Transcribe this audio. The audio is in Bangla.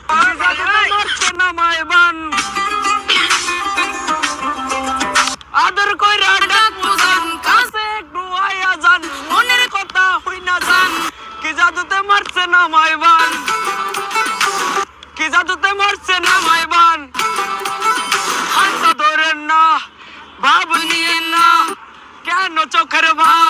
মারছে না মাইবান আদর কইরা ডাকবো জান কাছে একটু আয়া যান মনের কথা হই না জান কি জাদুতে মারছে না মাইবান কি জাদুতে মারছে না মাইবান হাতটা ধরেন না ভাব নিয়েন না কেন চোখের ভাব